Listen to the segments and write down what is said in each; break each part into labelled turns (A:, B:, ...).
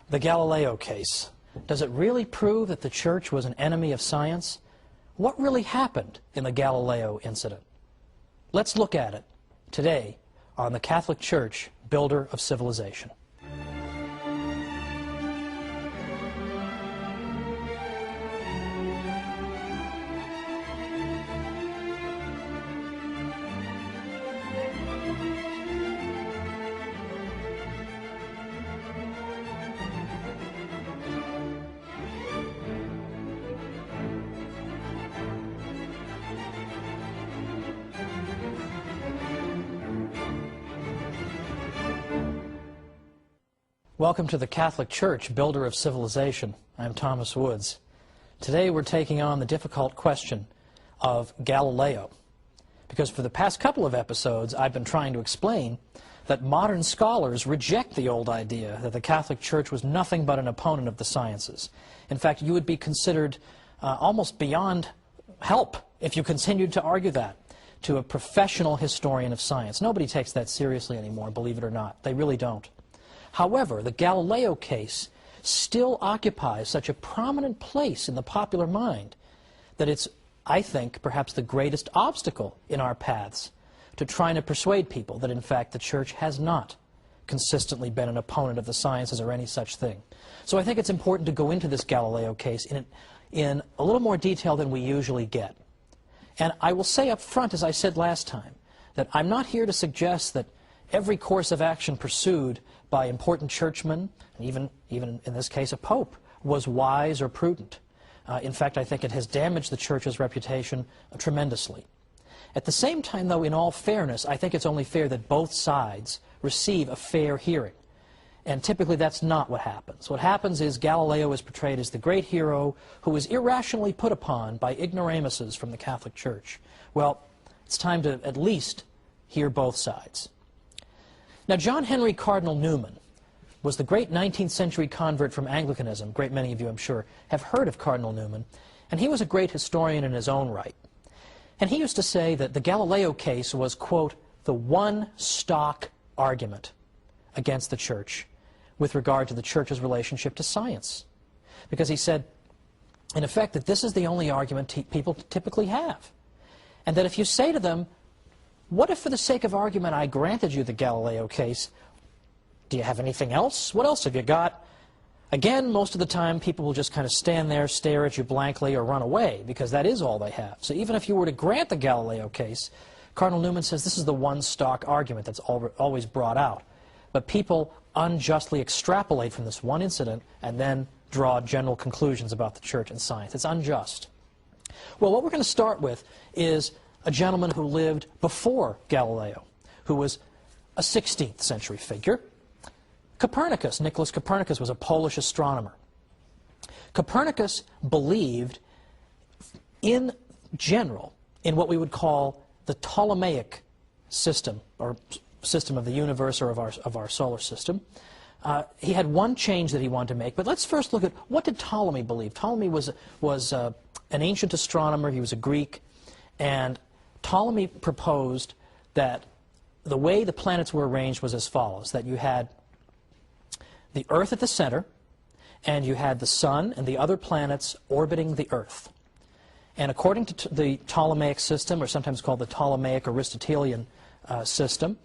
A: The Galileo case. Does it really prove that the church was an enemy of science? What really happened in the Galileo incident? Let's look at it today on the Catholic Church, Builder of Civilization. Welcome to the Catholic Church, Builder of Civilization. I'm Thomas Woods. Today we're taking on the difficult question of Galileo, because for the past couple of episodes I've been trying to explain that modern scholars reject the old idea that the Catholic Church was nothing but an opponent of the sciences. In fact, you would be considered almost beyond help if you continued to argue that to a professional historian of science. Nobody takes that seriously anymore, believe it or not. They really don't. However, the Galileo case still occupies such a prominent place in the popular mind that it's, I think, perhaps the greatest obstacle in our paths to trying to persuade people that, in fact, the Church has not consistently been an opponent of the sciences or any such thing. So I think it's important to go into this Galileo case in a little more detail than we usually get. And I will say up front, as I said last time, that I'm not here to suggest that every course of action pursued by important churchmen, and even in this case a pope, was wise or prudent. In fact, I think it has damaged the Church's reputation tremendously. At the same time, though, in all fairness, I think it's only fair that both sides receive a fair hearing. And typically that's not what happens. What happens is Galileo is portrayed as the great hero who was irrationally put upon by ignoramuses from the Catholic Church. Well, it's time to at least hear both sides. Now, John Henry Cardinal Newman was the great 19th century convert from Anglicanism. A great many of you, I'm sure, have heard of Cardinal Newman. And he was a great historian in his own right. And he used to say that the Galileo case was, quote, the one stock argument against the Church with regard to the Church's relationship to science. Because he said, in effect, that this is the only argument people typically have. And that if you say to them, what if for the sake of argument I granted you the Galileo case? Do you have anything else? What else have you got? Again, most of the time people will just kind of stand there, stare at you blankly, or run away, because that is all they have. So even if you were to grant the Galileo case, Cardinal Newman says this is the one stock argument that's always brought out. But people unjustly extrapolate from this one incident and then draw general conclusions about the Church and science. It's unjust. Well, what we're going to start with is a gentleman who lived before Galileo, who was a 16th century figure. Copernicus, Nicholas Copernicus, was a Polish astronomer. Copernicus believed, in general, in what we would call the Ptolemaic system, or system of the universe, or of our solar system. He had one change that he wanted to make, but let's first look at what did Ptolemy believe. Ptolemy was an ancient astronomer. He was a Greek, and Ptolemy proposed that the way the planets were arranged was as follows, that you had the Earth at the center, and you had the Sun and the other planets orbiting the Earth. And according to the Ptolemaic system, or sometimes called the Ptolemaic Aristotelian system,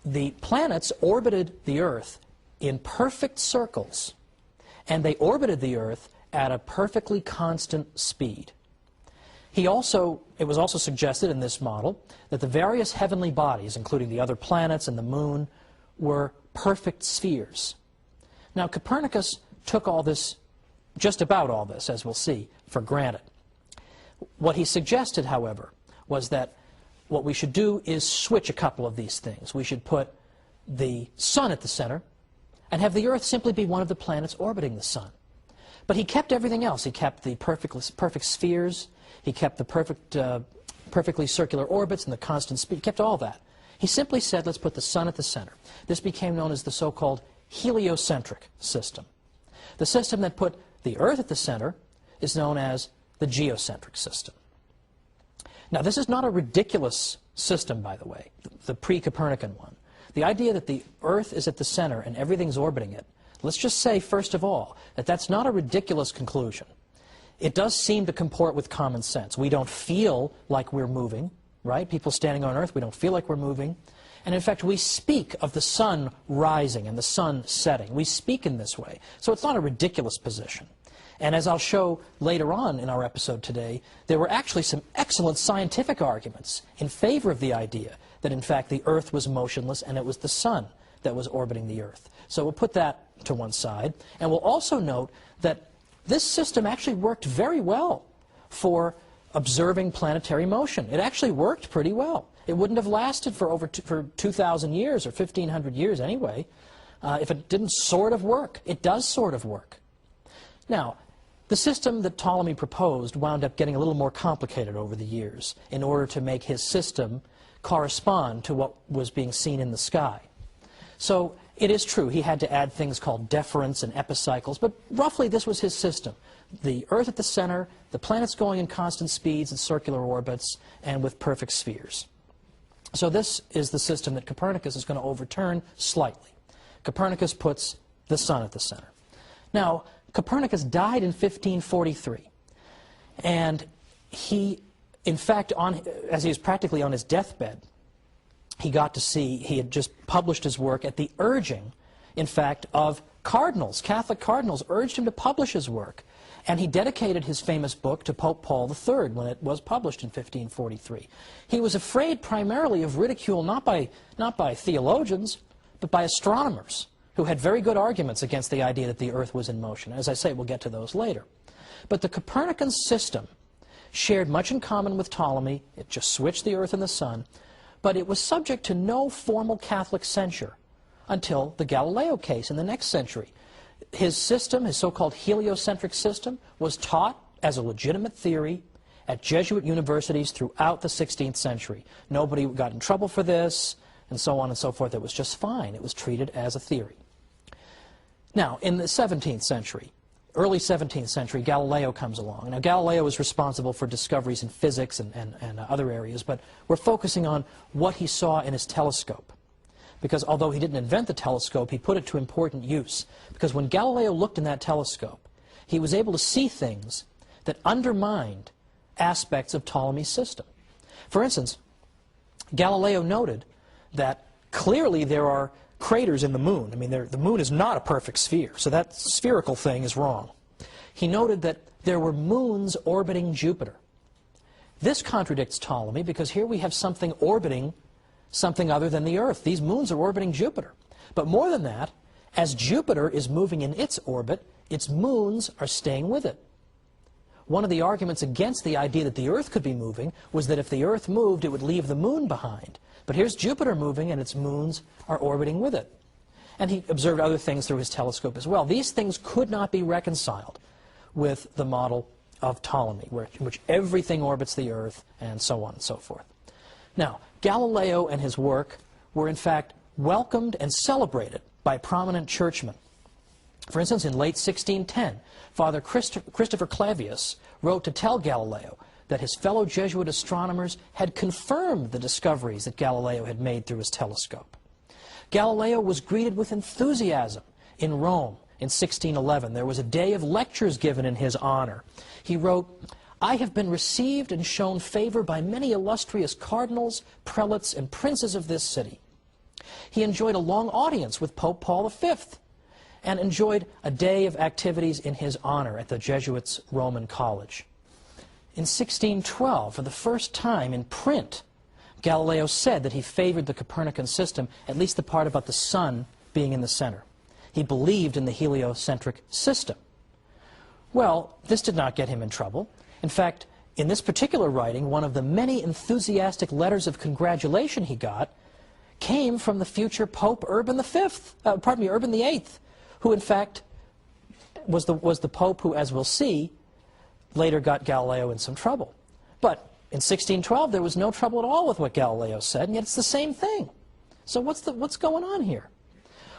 A: the planets orbited the Earth in perfect circles, and they orbited the Earth at a perfectly constant speed. It was also suggested in this model that the various heavenly bodies, including the other planets and the moon, were perfect spheres. Now, Copernicus took all this, just about all this, as we'll see, for granted. What he suggested, however, was that what we should do is switch a couple of these things. We should put the Sun at the center and have the Earth simply be one of the planets orbiting the Sun. But he kept everything else. He kept the perfect spheres. He kept the perfectly circular orbits and the constant speed. He kept all that. He simply said, let's put the Sun at the center. This became known as the so-called heliocentric system. The system that put the Earth at the center is known as the geocentric system. Now, this is not a ridiculous system, by the way, the pre-Copernican one. The idea that the Earth is at the center and everything's orbiting it Let's just say, first of all, that that's not a ridiculous conclusion. It does seem to comport with common sense. We don't feel like we're moving, right? People standing on Earth, we don't feel like we're moving. And in fact, we speak of the sun rising and the sun setting. We speak in this way. So it's not a ridiculous position. And as I'll show later on in our episode today, there were actually some excellent scientific arguments in favor of the idea that in fact the Earth was motionless and it was the sun that was orbiting the Earth. So we'll put that to one side. And we'll also note that this system actually worked very well for observing planetary motion. It actually worked pretty well. It wouldn't have lasted for over 2,000 years or 1,500 years anyway if it didn't sort of work. It does sort of work. Now, the system that Ptolemy proposed wound up getting a little more complicated over the years in order to make his system correspond to what was being seen in the sky. So it is true, he had to add things called deferents and epicycles, but roughly this was his system. The Earth at the center, the planets going in constant speeds and circular orbits, and with perfect spheres. So this is the system that Copernicus is going to overturn slightly. Copernicus puts the sun at the center. Now, Copernicus died in 1543, and he, in fact, as he was practically on his deathbed, he got to see, he had just published his work at the urging, in fact, of cardinals. Catholic cardinals urged him to publish his work. And he dedicated his famous book to Pope Paul III when it was published in 1543. He was afraid primarily of ridicule not by theologians, but by astronomers who had very good arguments against the idea that the Earth was in motion. As I say, we'll get to those later. But the Copernican system shared much in common with Ptolemy. It just switched the Earth and the sun. But it was subject to no formal Catholic censure until the Galileo case in the next century. His system, his so-called heliocentric system, was taught as a legitimate theory at Jesuit universities throughout the 16th century. Nobody got in trouble for this, and so on and so forth. It was just fine. It was treated as a theory. Now, in the 17th century, early 17th century, Galileo comes along. Now, Galileo was responsible for discoveries in physics and other areas, but we're focusing on what he saw in his telescope. Because although he didn't invent the telescope, he put it to important use. Because when Galileo looked in that telescope, he was able to see things that undermined aspects of Ptolemy's system. For instance, Galileo noted that clearly there are craters in the moon. I mean, the moon is not a perfect sphere, so that spherical thing is wrong. He noted that there were moons orbiting Jupiter. This contradicts Ptolemy because here we have something orbiting something other than the Earth. These moons are orbiting Jupiter. But more than that, as Jupiter is moving in its orbit, its moons are staying with it. One of the arguments against the idea that the Earth could be moving was that if the Earth moved, it would leave the moon behind. But here's Jupiter moving, and its moons are orbiting with it. And he observed other things through his telescope as well. These things could not be reconciled with the model of Ptolemy, in which everything orbits the Earth, and so on and so forth. Now, Galileo and his work were in fact welcomed and celebrated by prominent churchmen. For instance, in late 1610, Father Christopher Clavius wrote to tell Galileo that his fellow Jesuit astronomers had confirmed the discoveries that Galileo had made through his telescope. Galileo was greeted with enthusiasm in Rome in 1611. There was a day of lectures given in his honor. He wrote, "I have been received and shown favor by many illustrious cardinals, prelates, and princes of this city." He enjoyed a long audience with Pope Paul V and enjoyed a day of activities in his honor at the Jesuits' Roman College. In 1612, for the first time in print, Galileo said that he favored the Copernican system, at least the part about the sun being in the center. He believed in the heliocentric system. Well, this did not get him in trouble. In fact, in this particular writing, one of the many enthusiastic letters of congratulation he got came from the future Pope Urban VIII, who in fact was the Pope who, as we'll see, later got Galileo in some trouble. But in 1612, there was no trouble at all with what Galileo said, and yet it's the same thing. So what's going on here?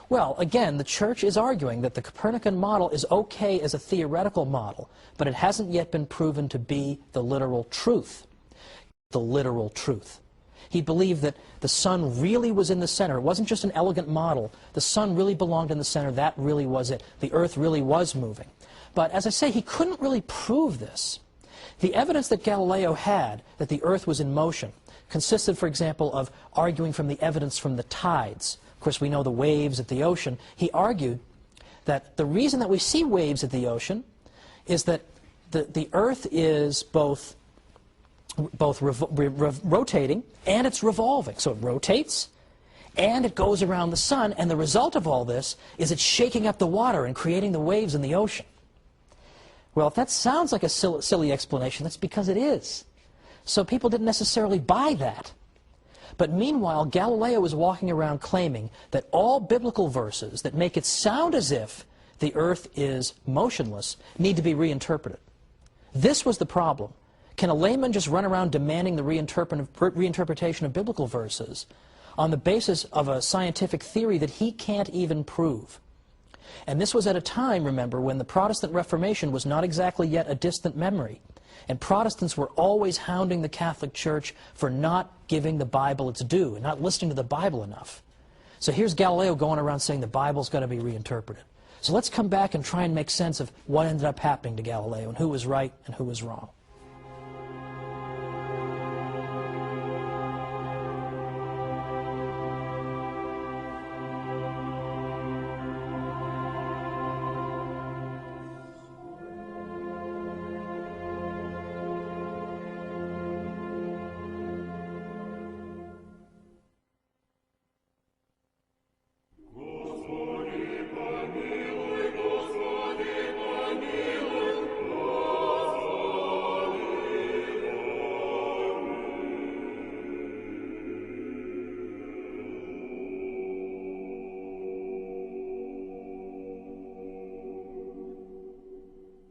A: Well, again, the Church is arguing that the Copernican model is okay as a theoretical model, but it hasn't yet been proven to be the literal truth. The literal truth. He believed that the sun really was in the center. It wasn't just an elegant model. The sun really belonged in the center. That really was it. The earth really was moving. But as I say, he couldn't really prove this. The evidence that Galileo had that the earth was in motion consisted, for example, of arguing from the evidence from the tides. Of course, we know the waves at the ocean. He argued that the reason that we see waves at the ocean is that the earth is both rotating and it's revolving. So it rotates and it goes around the sun, and the result of all this is it's shaking up the water and creating the waves in the ocean. Well, if that sounds like a silly explanation, that's because it is. So people didn't necessarily buy that. But meanwhile, Galileo was walking around claiming that all biblical verses that make it sound as if the earth is motionless need to be reinterpreted. This was the problem. Can a layman just run around demanding the reinterpretation of biblical verses on the basis of a scientific theory that he can't even prove? And this was at a time, remember, when the Protestant Reformation was not exactly yet a distant memory. And Protestants were always hounding the Catholic Church for not giving the Bible its due and not listening to the Bible enough. So here's Galileo going around saying the Bible's got to be reinterpreted. So let's come back and try and make sense of what ended up happening to Galileo and who was right and who was wrong.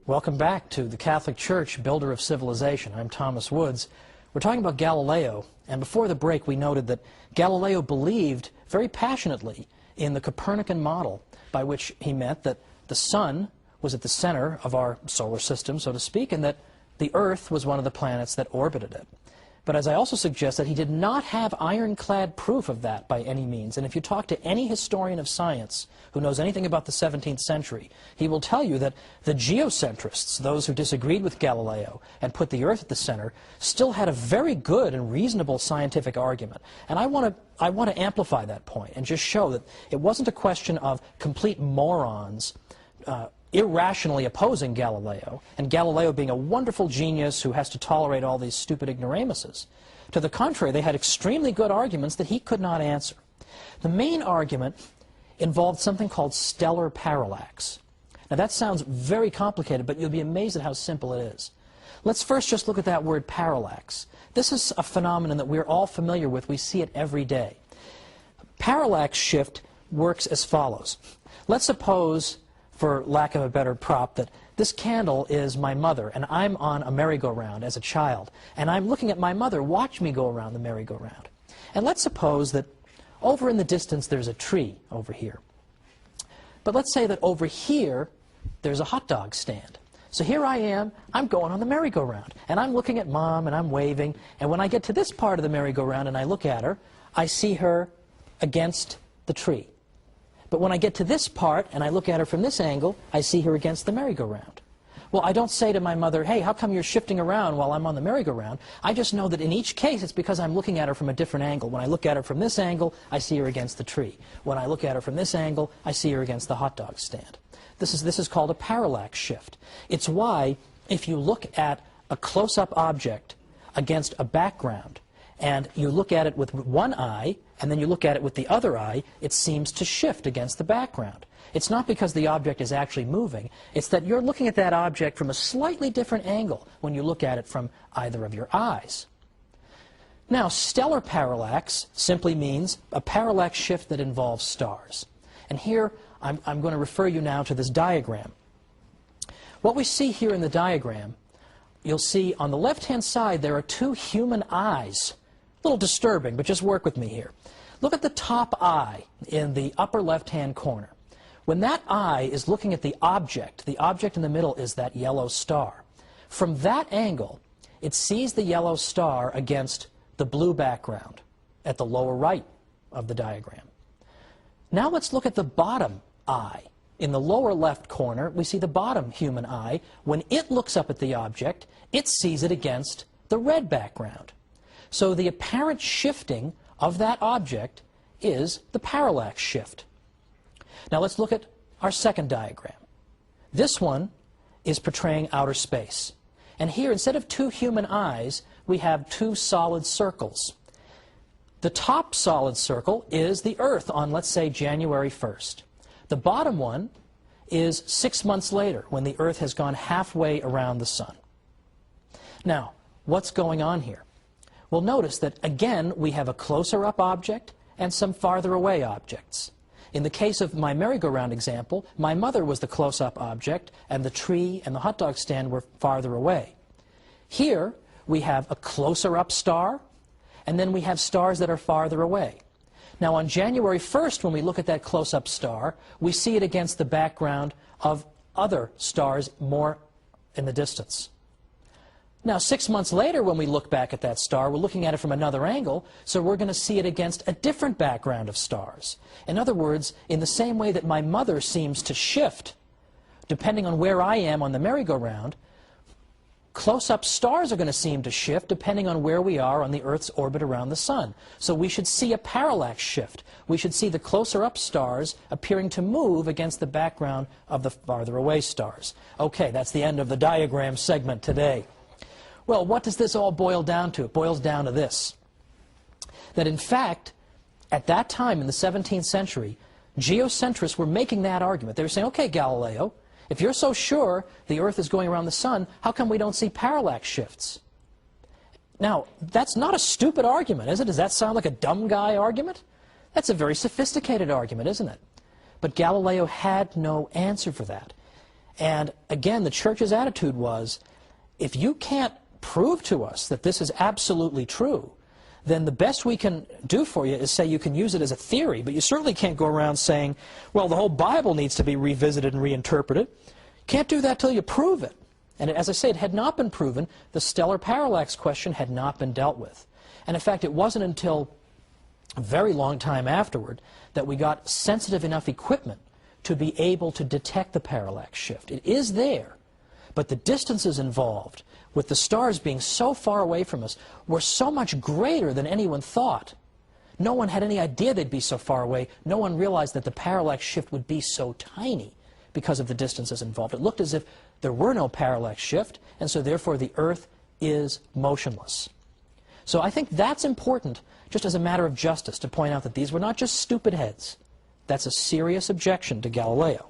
A: Welcome back to the Catholic Church, Builder of Civilization. I'm Thomas Woods. We're talking about Galileo, and before the break we noted that Galileo believed very passionately in the Copernican model, by which he meant that the sun was at the center of our solar system, so to speak, and that the Earth was one of the planets that orbited it. But as I also suggest, that he did not have ironclad proof of that by any means. And if you talk to any historian of science who knows anything about the 17th century, he will tell you that the geocentrists, those who disagreed with Galileo and put the Earth at the center, still had a very good and reasonable scientific argument. And I want to amplify that point and just show that it wasn't a question of complete morons irrationally opposing Galileo, and Galileo being a wonderful genius who has to tolerate all these stupid ignoramuses. To the contrary, they had extremely good arguments that he could not answer. The main argument involved something called stellar parallax. Now that sounds very complicated, but you'll be amazed at how simple it is. Let's first just look at that word parallax. This is a phenomenon that we're all familiar with. We see it every day. Parallax shift works as follows. Let's suppose, for lack of a better prop, that this candle is my mother, and I'm on a merry-go-round as a child, and I'm looking at my mother watch me go around the merry-go-round. And let's suppose that over in the distance there's a tree over here. But let's say that over here there's a hot dog stand. So here I am, I'm going on the merry-go-round, and I'm looking at Mom, and I'm waving, and when I get to this part of the merry-go-round and I look at her, I see her against the tree. But when I get to this part and I look at her from this angle, I see her against the merry-go-round. Well, I don't say to my mother, hey, how come you're shifting around while I'm on the merry-go-round? I just know that in each case it's because I'm looking at her from a different angle. When I look at her from this angle, I see her against the tree. When I look at her from this angle, I see her against the hot dog stand. This is called a parallax shift. It's why if you look at a close-up object against a background, and you look at it with one eye, and then you look at it with the other eye, it seems to shift against the background. It's not because the object is actually moving, it's that you're looking at that object from a slightly different angle when you look at it from either of your eyes. Now, stellar parallax simply means a parallax shift that involves stars. And here, I'm going to refer you now to this diagram. What we see here in the diagram, you'll see on the left-hand side there are two human eyes. A little disturbing, but just work with me here. Look at the top eye in the upper left-hand corner. When that eye is looking at the object in the middle is that yellow star. From that angle, it sees the yellow star against the blue background. at the lower right of the diagram. Now let's look at the bottom eye. In the lower left corner, we see the bottom human eye. When it looks up at the object, it sees it against the red background. So the apparent shifting of that object is the parallax shift. Now let's look at our second diagram. This one is portraying outer space. And here, instead of two human eyes, we have two solid circles. The top solid circle is the Earth on, let's say, January 1st. The bottom one is 6 months later, when the Earth has gone halfway around the Sun. Now, what's going on here? Well, notice that, again, we have a closer up object and some farther away objects. In the case of my merry-go-round example, my mother was the close-up object, and the tree and the hot dog stand were farther away. Here, we have a closer-up star, and then we have stars that are farther away. Now, on January 1st, when we look at that close-up star, we see it against the background of other stars more in the distance. Now, 6 months later, when we look back at that star, we're looking at it from another angle, so we're going to see it against a different background of stars. In other words, in the same way that my mother seems to shift, depending on where I am on the merry-go-round, close-up stars are going to seem to shift depending on where we are on the Earth's orbit around the Sun. So we should see a parallax shift. We should see the closer-up stars appearing to move against the background of the farther-away stars. Okay, that's the end of the diagram segment today. Well, what does this all boil down to? It boils down to this, that in fact, at that time in the 17th century, geocentrists were making that argument. They were saying, okay, Galileo, if you're so sure the Earth is going around the Sun, how come we don't see parallax shifts? Now, that's not a stupid argument, is it? Does that sound like a dumb guy argument? That's a very sophisticated argument, isn't it? But Galileo had no answer for that. And again, the Church's attitude was, if you can't prove to us that this is absolutely true, then the best we can do for you is say you can use it as a theory, but you certainly can't go around saying, well, the whole Bible needs to be revisited and reinterpreted. You can't do that till you prove it. And as I say, it had not been proven. The stellar parallax question had not been dealt with. And in fact, it wasn't until a very long time afterward that we got sensitive enough equipment to be able to detect the parallax shift. It is there, but the distances involved, with the stars being so far away from us, were so much greater than anyone thought. No one had any idea they'd be so far away. No one realized that the parallax shift would be so tiny because of the distances involved. It looked as if there were no parallax shift, and so therefore the Earth is motionless. So I think that's important, just as a matter of justice, to point out that these were not just stupid heads. That's a serious objection to Galileo.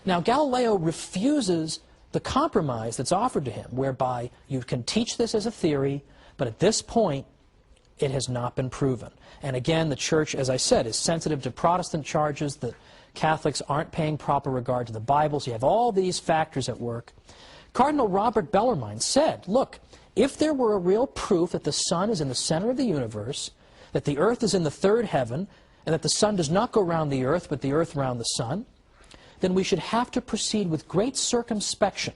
A: Now, Galileo refuses the compromise that's offered to him, whereby you can teach this as a theory, but at this point, it has not been proven. And again, the Church, as I said, is sensitive to Protestant charges that Catholics aren't paying proper regard to the Bible, so you have all these factors at work. Cardinal Robert Bellarmine said, look, if there were a real proof that the Sun is in the center of the universe, that the Earth is in the third heaven, and that the Sun does not go around the Earth, but the Earth around the Sun, then we should have to proceed with great circumspection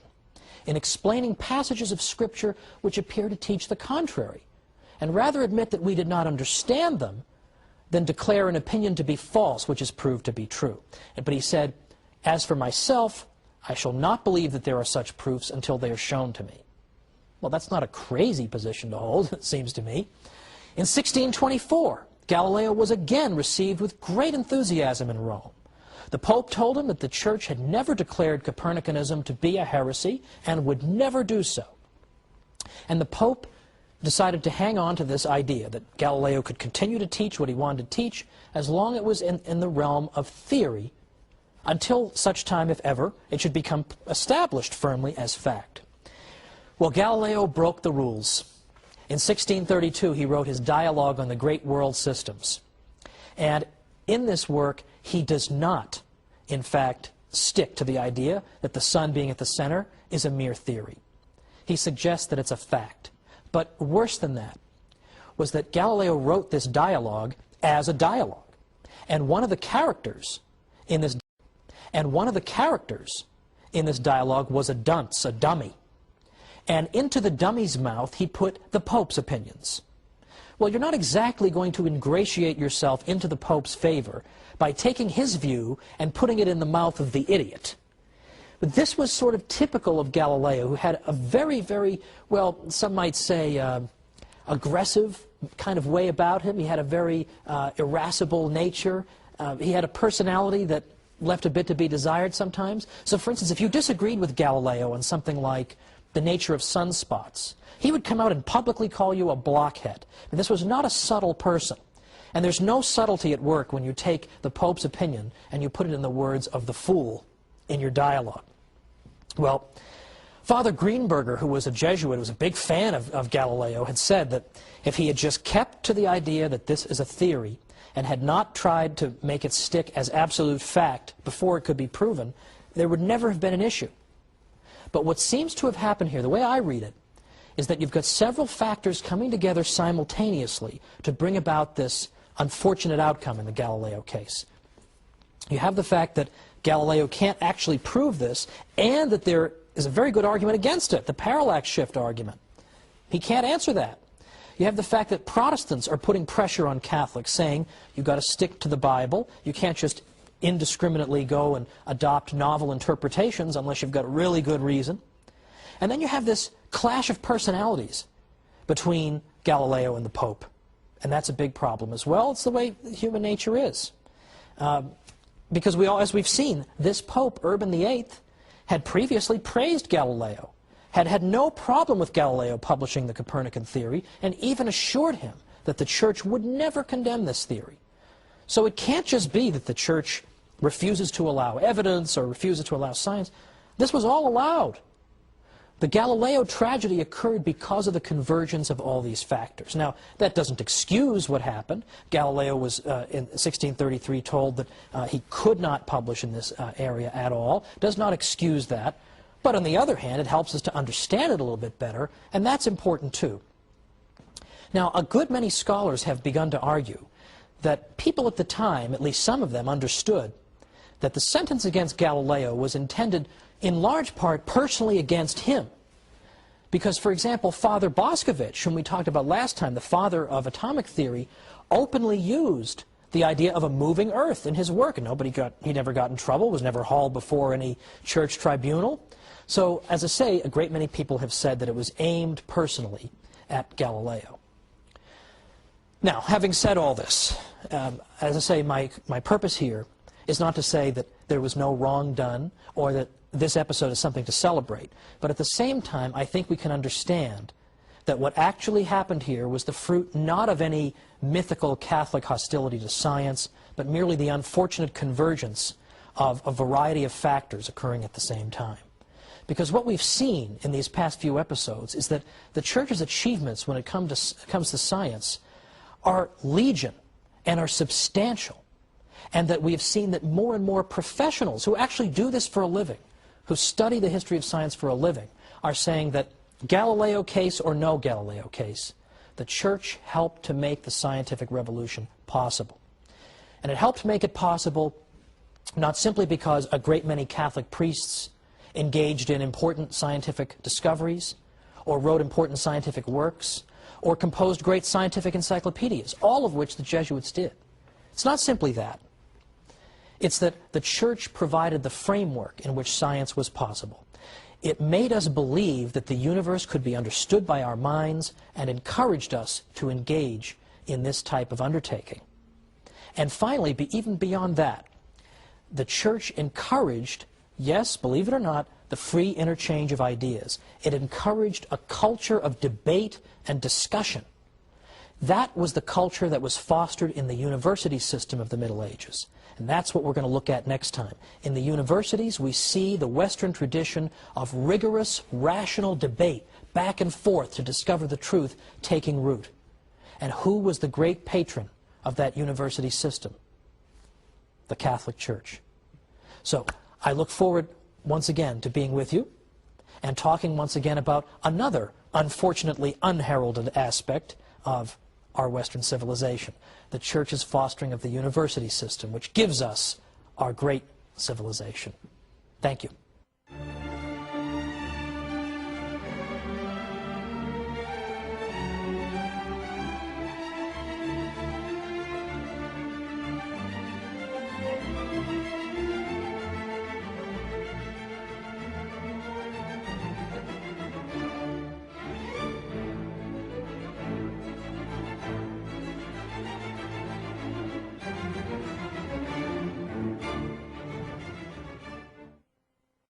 A: in explaining passages of Scripture which appear to teach the contrary, and rather admit that we did not understand them than declare an opinion to be false, which is proved to be true. But he said, as for myself, I shall not believe that there are such proofs until they are shown to me. Well, that's not a crazy position to hold, it seems to me. In 1624, Galileo was again received with great enthusiasm in Rome. The Pope told him that the Church had never declared Copernicanism to be a heresy and would never do so. And the Pope decided to hang on to this idea that Galileo could continue to teach what he wanted to teach as long as it was in the realm of theory, until such time, if ever, it should become established firmly as fact. Well, Galileo broke the rules. In 1632, he wrote his Dialogue on the Great World Systems. And in this work, he does not, in fact, stick to the idea that the Sun being at the center is a mere theory. He suggests that it's a fact. But worse than that was that Galileo wrote this dialogue as a dialogue. And one of the characters in this dialogue was a dunce, a dummy. And into the dummy's mouth, he put the Pope's opinions. Well, you're not exactly going to ingratiate yourself into the Pope's favor by taking his view and putting it in the mouth of the idiot. But this was sort of typical of Galileo, who had a very, very, well, some might say aggressive kind of way about him. He had a very irascible nature. He had a personality that left a bit to be desired sometimes. So, for instance, if you disagreed with Galileo on something like the nature of sunspots, he would come out and publicly call you a blockhead. And this was not a subtle person. And there's no subtlety at work when you take the Pope's opinion and you put it in the words of the fool in your dialogue. Well, Father Greenberger, who was a Jesuit, who was a big fan of Galileo, had said that if he had just kept to the idea that this is a theory and had not tried to make it stick as absolute fact before it could be proven, there would never have been an issue. But what seems to have happened here, the way I read it, is that you've got several factors coming together simultaneously to bring about this unfortunate outcome in the Galileo case. You have the fact that Galileo can't actually prove this, and that there is a very good argument against it, the parallax shift argument. He can't answer that. You have the fact that Protestants are putting pressure on Catholics, saying you've got to stick to the Bible, you can't just indiscriminately go and adopt novel interpretations unless you've got really good reason. And then you have this clash of personalities between Galileo and the Pope. And that's a big problem as well. It's the way human nature is. Because as we've seen, this Pope, Urban VIII, had previously praised Galileo, had had no problem with Galileo publishing the Copernican theory, and even assured him that the Church would never condemn this theory. So it can't just be that the Church refuses to allow evidence or refuses to allow science. This was all allowed. The Galileo tragedy occurred because of the convergence of all these factors. Now, that doesn't excuse what happened. Galileo was, in 1633, told that he could not publish in this area at all. Does not excuse that. But on the other hand, it helps us to understand it a little bit better, and that's important too. Now, a good many scholars have begun to argue that people at the time, at least some of them, understood that the sentence against Galileo was intended in large part personally against him. Because, for example, Father Boscovich, whom we talked about last time, the father of atomic theory, openly used the idea of a moving earth in his work. And he never got in trouble, was never hauled before any church tribunal. So, as I say, a great many people have said that it was aimed personally at Galileo. Now, having said all this, as I say, my purpose here is not to say that there was no wrong done or that this episode is something to celebrate. But at the same time, I think we can understand that what actually happened here was the fruit not of any mythical Catholic hostility to science, but merely the unfortunate convergence of a variety of factors occurring at the same time. Because what we've seen in these past few episodes is that the Church's achievements when it comes to science are legion and are substantial. And that we have seen that more and more professionals who actually do this for a living, who study the history of science for a living, are saying that Galileo case or no Galileo case, the Church helped to make the scientific revolution possible. And it helped make it possible not simply because a great many Catholic priests engaged in important scientific discoveries, or wrote important scientific works, or composed great scientific encyclopedias, all of which the Jesuits did. It's not simply that. It's that the Church provided the framework in which science was possible. It made us believe that the universe could be understood by our minds and encouraged us to engage in this type of undertaking. And finally, even beyond that, the Church encouraged, yes, believe it or not, the free interchange of ideas. It encouraged a culture of debate and discussion. That was the culture that was fostered in the university system of the Middle Ages. And that's what we're going to look at next time. In the universities, we see the Western tradition of rigorous, rational debate back and forth to discover the truth taking root. And who was the great patron of that university system? The Catholic Church. So, I look forward once again to being with you and talking once again about another unfortunately unheralded aspect of our Western civilization, the Church's fostering of the university system, which gives us our great civilization. Thank you.